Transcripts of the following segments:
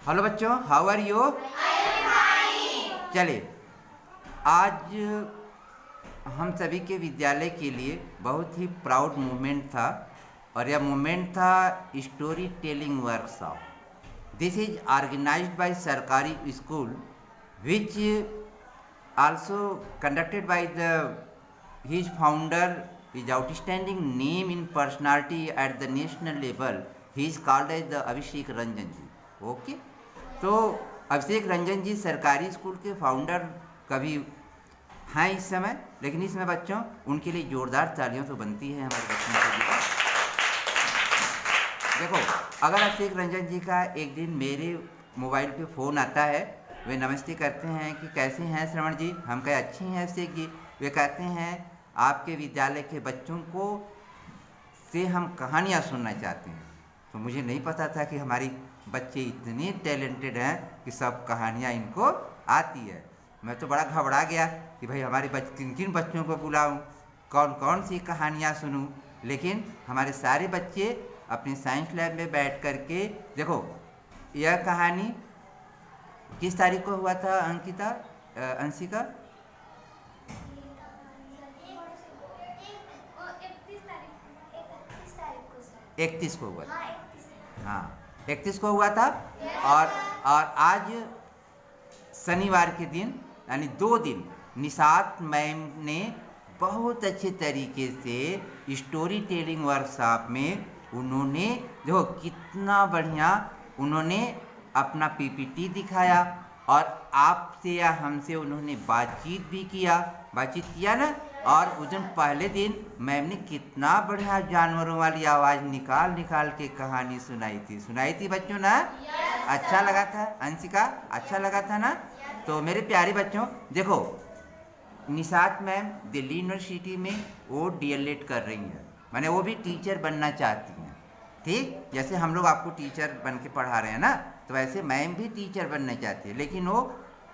Hello बच्चों, how are you? चलिए, आज हम सभी के विद्यालय के लिए बहुत ही प्राउड मोमेंट था और यह मोमेंट था story telling workshop. This is organised by सरकारी school which also conducted by his founder, his outstanding name in personality at the national level. He is called as the Abhishek Ranjan ji. Okay, तो अभिषेक रंजन जी सरकारी school के founder कभी हैं इस समय, लेकिन इसमें बच्चों उनके लिए जोरदार तालियों तो बनती है हमारे बच्चों के लिए। देखो, अगर अभिषेक रंजन जी का एक दिन मेरे मोबाइल पे फ़ोन आता है, वे नमस्ते करते हैं कि कैसे हैं श्रवण जी, हम कहे अच्छी हैं अभिषेक जी। वे कहते हैं आपके विद्यालय के बच्चों को से हम कहानियाँ सुनना चाहते हैं। तो मुझे नहीं पता था कि हमारी बच्चे इतने टैलेंटेड हैं कि सब कहानियाँ इनको आती है। मैं तो बड़ा घबरा गया कि भाई हमारे किन किन बच्चों को बुलाऊं, कौन कौन सी कहानियाँ सुनूं। लेकिन हमारे सारे बच्चे अपने साइंस लैब में बैठ कर के, देखो यह कहानी किस तारीख को हुआ था अंकिता, अंशिका? 31 को हुआ था। हाँ, 31 को हुआ था। और आज शनिवार के दिन यानी 2 दिन निशात मैम ने बहुत अच्छे तरीके से स्टोरी टेलिंग वर्कशॉप में उन्होंने देखो कितना बढ़िया उन्होंने अपना पीपीटी दिखाया और आपसे या हमसे उन्होंने बातचीत किया ना। और उस दिन पहले दिन मैम ने कितना बढ़िया जानवरों वाली आवाज़ निकाल के कहानी सुनाई थी बच्चों ना। अच्छा लगा था अंशिका, अच्छा लगा था ना। तो मेरे प्यारे बच्चों देखो, निशात मैम दिल्ली यूनिवर्सिटी में वो डीएलएड कर रही हैं, माने वो भी टीचर बनना चाहती हैं। ठीक, जैसे हम लोग आपको टीचर बन के पढ़ा रहे हैं ना, तो वैसे मैम भी टीचर बनना चाहती है। लेकिन वो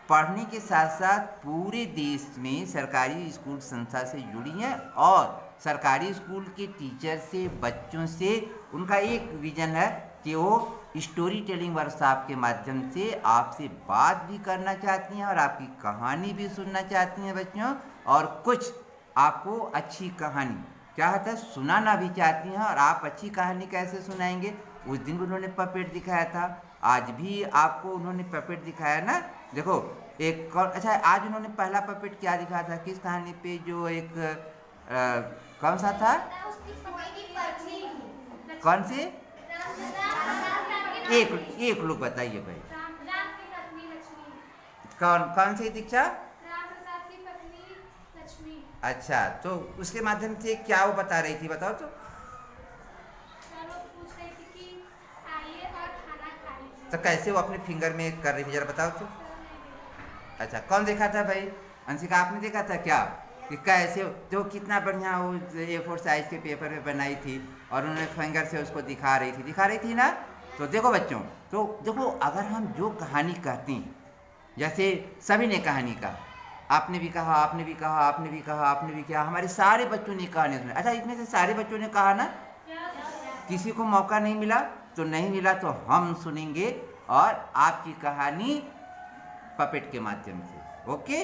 पढ़ने के साथ साथ पूरे देश में सरकारी स्कूल संस्था से जुड़ी हैं और सरकारी स्कूल के टीचर से, बच्चों से उनका एक विजन है कि वो स्टोरी टेलिंग वर्कशॉप के माध्यम से आपसे बात भी करना चाहती हैं और आपकी कहानी भी सुनना चाहती हैं बच्चों। और कुछ आपको अच्छी कहानी क्या होता है सुनाना भी चाहती हैं। और आप अच्छी कहानी कैसे सुनाएंगे? उस दिन भी उन्होंने पपेट दिखाया था, आज भी आपको उन्होंने पपेट दिखाया ना। देखो एक अच्छा, आज उन्होंने पहला पपेट क्या दिखाया था, किस कहानी पे, जो एक कौन सा था, कौन से? एक लोग बताइए भाई, कौन सी दीक्षा? अच्छा, तो उसके माध्यम से क्या वो बता रही थी, बताओ तो। तो कैसे वो अपने फिंगर में कर रही थी, जरा बताओ तो। अच्छा, कौन देखा था भाई? अंशिका, आपने देखा था क्या कि कैसे तो कितना बढ़िया वो A4 साइज के पेपर पे बनाई थी और उन्होंने फिंगर से उसको दिखा रही थी ना। तो देखो बच्चों, तो देखो अगर हम जो कहानी कहते हैं, जैसे सभी ने कहानी कहा, आपने भी कहा, आपने भी कहा, आपने भी कहा, आपने भी कहा, हमारे सारे बच्चों ने कहानी सुनी। अच्छा, इसमें से सारे बच्चों ने कहा ना, किसी को मौका नहीं मिला तो नहीं मिला, तो हम सुनेंगे और आपकी कहानी पपेट के माध्यम से। ओके,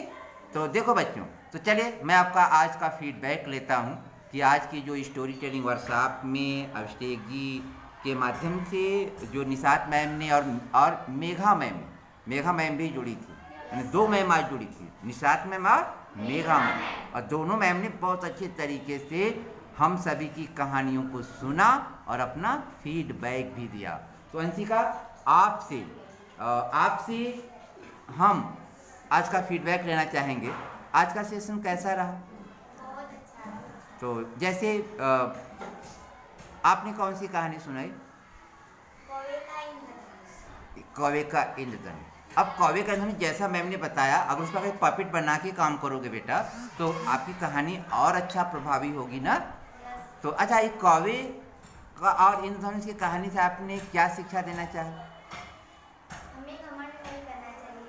तो देखो बच्चों, तो चलिए मैं आपका आज का फीडबैक लेता हूँ कि आज की जो स्टोरी टेलिंग वर्कशॉप में अभिषेक जी के माध्यम से जो निशात मैम ने और मेघा मैम भी जुड़ी थी, यानी 2 मैम आज जुड़ी थी, निशात मैम और मेघा मैम, और दोनों मैम ने बहुत अच्छे तरीके से हम सभी की कहानियों को सुना और अपना फीडबैक भी दिया। तो अंशिका, आपसे हम आज का फीडबैक लेना चाहेंगे, आज का सेशन कैसा रहा? बहुत अच्छा। तो जैसे आपने कौन सी कहानी सुनाई? कौवे का इंद्रधनुष। अब कौवे का इंद्रधनुष जैसा मैम ने बताया, अगर उस पर एक पपेट बना के काम करोगे बेटा, तो आपकी कहानी और अच्छा प्रभावी होगी ना। तो अच्छा, एक कौवे का और इंद्रधनुष की कहानी से आपने क्या शिक्षा देना चाहे?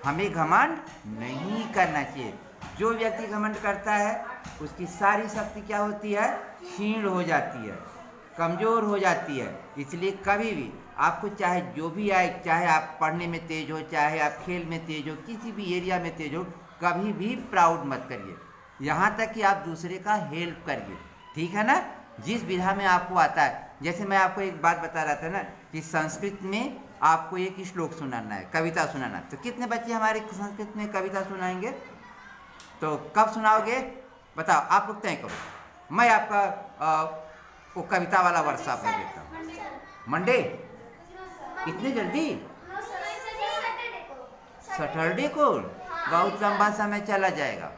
हमें घमंड नहीं करना चाहिए। जो व्यक्ति घमंड करता है उसकी सारी शक्ति क्या होती है? क्षीण हो जाती है, कमज़ोर हो जाती है। इसलिए कभी भी आपको चाहे जो भी आए, चाहे आप पढ़ने में तेज हो, चाहे आप खेल में तेज हो, किसी भी एरिया में तेज हो, कभी भी प्राउड मत करिए, यहाँ तक कि आप दूसरे का हेल्प करिए, ठीक है ना, जिस विधा में आपको आता है। जैसे मैं आपको एक बात बता रहा था ना कि संस्कृत में आपको एक श्लोक सुनाना है, कविता सुनाना है, तो कितने बच्चे हमारे संस्कृत में कविता सुनाएंगे? तो कब सुनाओगे बताओ, आप लोग तय करो, मैं आपका वो कविता वाला वर्कशॉप में देता हूँ। मंडे? इतनी जल्दी? सैटरडे को? बहुत लंबा समय चला जाएगा।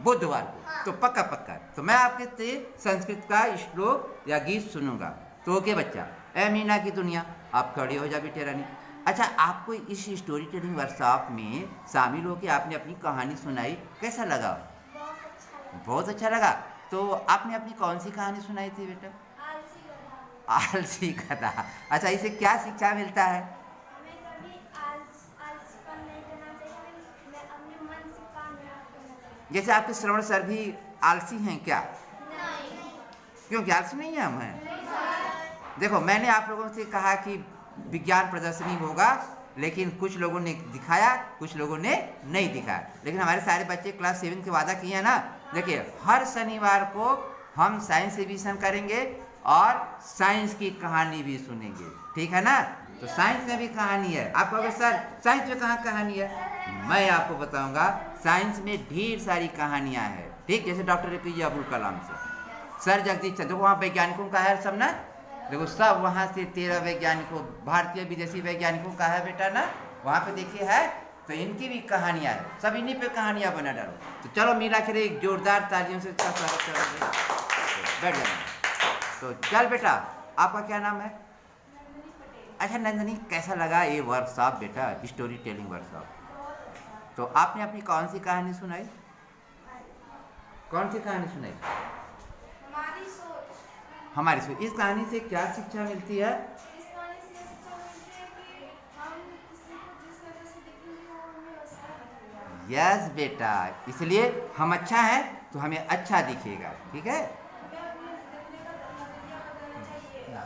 बुधवार को? तो पक्का पक्का, तो मैं आपके से संस्कृत का श्लोक या गीत सुनूंगा। तो ओके बच्चा, ए मीना की दुनिया, आप खड़ी हो जा बेटे रानी। अच्छा, आपको इस स्टोरी टेलिंग वर्कशॉप में शामिल होकर आपने अपनी कहानी सुनाई, कैसा लगा? बहुत अच्छा लगा। तो आपने अपनी कौन सी कहानी सुनाई थी बेटा? आलसी गधा। अच्छा, इसे क्या शिक्षा मिलता है? जैसे आपके श्रवण सर भी आलसी हैं क्या? क्योंकि आलसी नहीं है हम हैं। देखो, मैंने आप लोगों से कहा कि विज्ञान प्रदर्शनी होगा, लेकिन कुछ लोगों ने दिखाया, कुछ लोगों ने नहीं दिखाया, लेकिन हमारे सारे बच्चे क्लास 7 के वादा किए हैं ना। देखिए, हर शनिवार को हम साइंस एग्जीबिशन करेंगे और साइंस की कहानी भी सुनेंगे, ठीक है ना। तो साइंस में भी कहानी है। आप कहोगे सर साइंस में कहाँ कहानी है? मैं आपको बताऊंगा, साइंस में ढेर सारी कहानियां हैं, ठीक। जैसे डॉक्टर APJ अब्दुल कलाम से, सर जगदीश चंद्र, वहाँ वैज्ञानिकों का है सब ना, देखो सब वहाँ से 13 वैज्ञानिकों, भारतीय विदेशी वैज्ञानिकों का है बेटा ना, वहाँ पे देखिए है, तो इनकी भी कहानियां है, सब इन्हीं पे कहानियां बना डालो। तो चलो मिला के एक जोरदार तालियों से इसका स्वागत करो, बैठ जाना। तो चल बेटा, आपका क्या नाम है? अच्छा नंदनी, कैसा लगा ये वर्कशॉप बेटा, स्टोरी टेलिंग वर्कशॉप? तो आपने अपनी कौन सी कहानी सुनाई? कौन सी कहानी सुनाई? हमारी सोच। इस कहानी से क्या शिक्षा मिलती है? यस बेटा, इसलिए हम अच्छा है तो हमें अच्छा दिखेगा, ठीक है।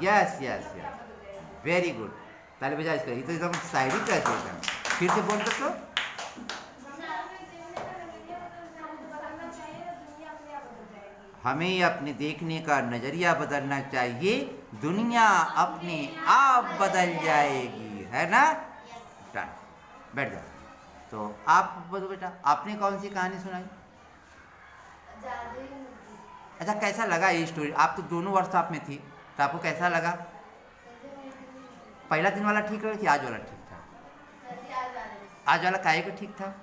Yes yes yes, very good, ताली बजा इसका, ये तो एकदम शायरी कहते हैं। फिर से बोल दो तो। हमें अपने देखने का नजरिया बदलना चाहिए, दुनिया अपने आप बदल जाएगी, है ना। डन, बैठ जाओ। तो आप बोलो बेटा, आपने कौन सी कहानी सुनाई? अच्छा, कैसा लगा ये स्टोरी? आप तो दोनों वर्कशॉप में थी, तो आपको कैसा लगा? पहला दिन वाला ठीक लगा कि आज वाला ठीक था? आज वाला काहे को ठीक था?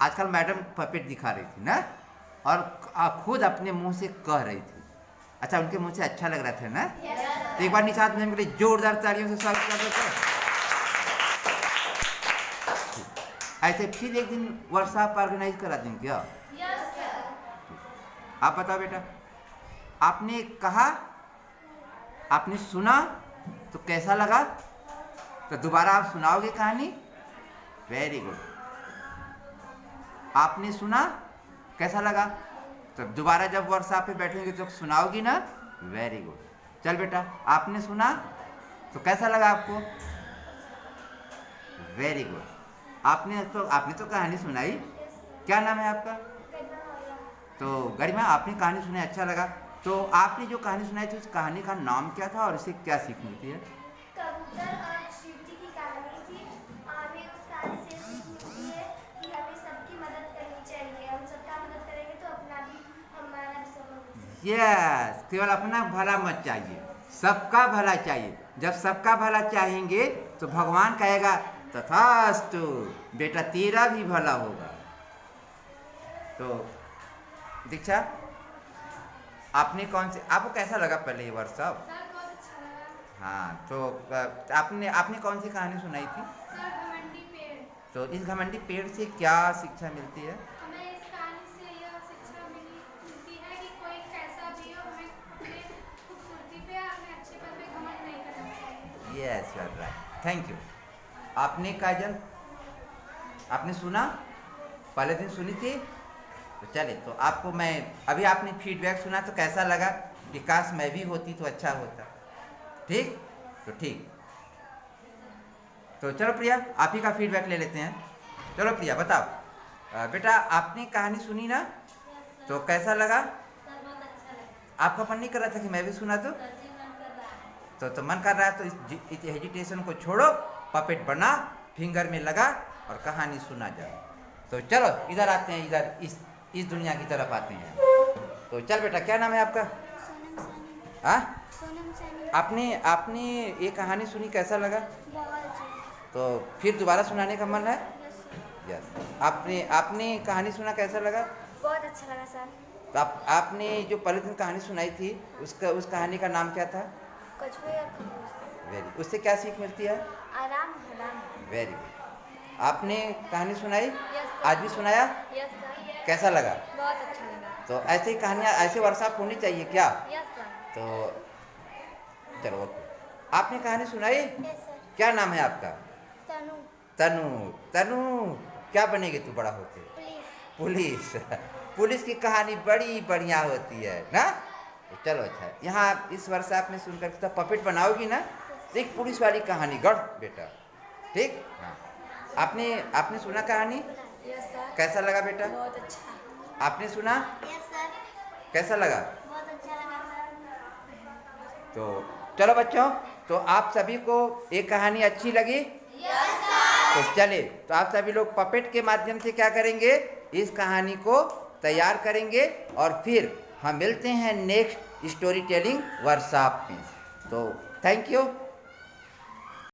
आजकल मैडम पपेट दिखा रही थी ना, और खुद अपने मुंह से कह रही थी। अच्छा, उनके मुंह से अच्छा लग रहा था ना? तो एक बार निशात मैम के लिए जोरदार तालियों से स्वागत कर देते हैं। ऐसे फिर एक दिन वर्कशॉप ऑर्गेनाइज करा दें क्या? आप बताओ बेटा, आपने कहा, आपने सुना, तो कैसा लगा? तो दोबारा आप सुनाओगे कहानी? Very good. आपने सुना, कैसा लगा? तो दोबारा जब वर्कशॉप पे बैठेंगे तो सुनाओगी ना? Very good. चल बेटा, आपने सुना तो कैसा लगा आपको? Very good. आपने तो कहानी सुनाई। क्या नाम है आपका? तो गरिमा, आपने कहानी सुनाई, अच्छा लगा। तो आपने जो कहानी सुनाई थी, उस कहानी का नाम क्या था और इससे क्या सीख मिलती है? कबूतर और शिव जी की कहानी थी। हमें उस कहानी से सीख मिलती है कि हमें सबकी मदद करनी चाहिए। हम सबका मदद करेंगे तो अपना भी, हमारा भी सब। यस, केवल अपना भला मत चाहिए, सबका भला चाहिए। जब सबका भला चाहेंगे तो भगवान कहेगा तथास्तु बेटा, तेरा भी भला होगा। तो दीक्षा, आपने कौन से, आपको कैसा लगा पहले ये वर्कशॉप? हाँ, तो आपने कौन सी कहानी सुनाई थी? घमंडी पेड़। तो इस घमंडी पेड़ से क्या शिक्षा मिलती है? हमें इस कहानी से यह शिक्षा मिलती है कि कोई कैसा भी हो, हमें अपने खूबसूरती पे, अपने अच्छेपन पे घमंड नहीं करना चाहिए। Yes, you are right, thank you. आपने काजल, आपने सुना? पहले दिन सुनी थी? तो चलिए, तो आपको मैं अभी, आपने फीडबैक सुना तो कैसा लगा? कि काश मैं भी होती तो अच्छा होता। ठीक, तो ठीक, तो चलो प्रिया आप ही का फीडबैक ले लेते हैं। चलो प्रिया बताओ, बेटा आपने कहानी सुनी ना, तो कैसा लगा? आपका मन नहीं कर रहा था कि मैं भी सुना तो मन कर रहा है, तो इस हेजिटेशन को छोड़ो, पपेट बना, फिंगर में लगा और कहानी सुना जाए। तो चलो इधर आते हैं, इधर इस दुनिया की तरफ आते हैं। तो चल बेटा, क्या नाम है आपका? सोनम सानी। हाँ, सोनम सानी। आपने ये कहानी सुनी, कैसा लगा? बहुत अच्छा। तो फिर दोबारा सुनाने का मन है? Yes yes. आपने कहानी सुना, कैसा लगा? बहुत अच्छा लगा सर। तो आपने जो पहले दिन कहानी सुनाई थी, उस कहानी का नाम क्या था? कछुए और खरगोश। वेरी, उससे क्या सीख मिलती है? आराम हराम। Very good. आपने कहानी सुनाई, यस आज भी सुनाया, यस सर। कैसा लगा? बहुत अच्छा लगा। तो ऐसे ही कहानियाँ, ऐसे वर्कशॉप होनी चाहिए क्या? Yes sir. तो चलो ओके, आपने कहानी सुनाई, यस सर। क्या नाम है आपका? तनु। तनु। तनु क्या बनेगी तू बड़ा होके? पुलिस। पुलिस की कहानी बड़ी बढ़िया होती है ना। तो चलो अच्छा, यहाँ इस वर्कशॉप में सुनकर तो पपेट बनाओगी ना, तो एक पुलिस वाली कहानी गढ़ बेटा, ठीक। हाँ, आपने सुना कहानी, यस सर। कैसा लगा बेटा? बहुत अच्छा। आपने सुना, यस सर। कैसा लगा? बहुत अच्छा लगा सर। तो चलो बच्चों, तो आप सभी को एक कहानी अच्छी लगी? Yes sir. तो चले, तो आप सभी लोग पपेट के माध्यम से क्या करेंगे, इस कहानी को तैयार करेंगे और फिर हम मिलते हैं नेक्स्ट स्टोरी टेलिंग वर्कशॉप में। तो थैंक यू।